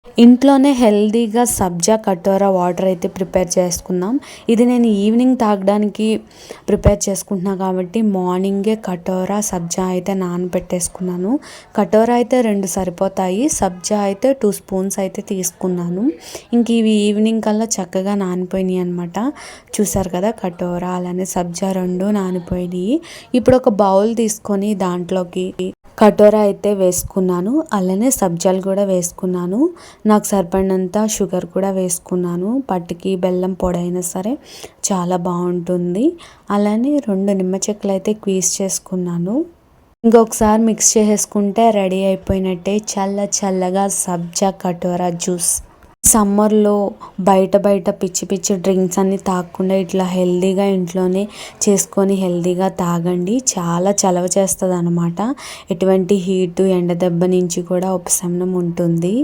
ఇంట్లోనే హెల్తీగా సబ్జా కటోరా వాటర్ అయితే ప్రిపేర్ చేసుకుందాం. ఇది నేను ఈవినింగ్ తాగడానికి ప్రిపేర్ చేసుకుంటున్నాను కాబట్టి మార్నింగే కటోరా సబ్జా అయితే నానబెట్టేసుకున్నాను. కటోరా అయితే 2 సరిపోతాయి, సబ్జా అయితే 2 స్పూన్స్ అయితే తీసుకున్నాను. ఇంక ఇవి ఈవినింగ్ కల్లా చక్కగా నానిపోయినాయి అనమాట. చూసారు కదా, కటోరా అలానే సబ్జా 2 నానిపోయినాయి. ఇప్పుడు ఒక బౌల్ తీసుకొని దాంట్లోకి కటోరా అయితే వేసుకున్నాను, అలానే సబ్జాలు కూడా వేసుకున్నాను. నాకు సరిపడినంత షుగర్ కూడా వేసుకున్నాను. పట్టుకి బెల్లం పొడి అయినా సరే చాలా బాగుంటుంది. అలానే 2 నిమ్మ చెక్కలు అయితే క్వీజ్ చేసుకున్నాను. ఇంకొకసారి మిక్స్ చేసేసుకుంటే రెడీ అయిపోయినట్టే చల్లగా సబ్జా కటోరా జ్యూస్. సమ్మర్లో బయట పిచ్చి పిచ్చి డ్రింక్స్ అన్నీ తాగకుండా ఇట్లా హెల్తీగా ఇంట్లోనే చేసుకొని హెల్తీగా తాగండి. చాలా చలవ చేస్తుంది అనమాట. ఎటువంటి హీటు ఎండ దెబ్బ నుంచి కూడా ఉపశమనం ఉంటుంది.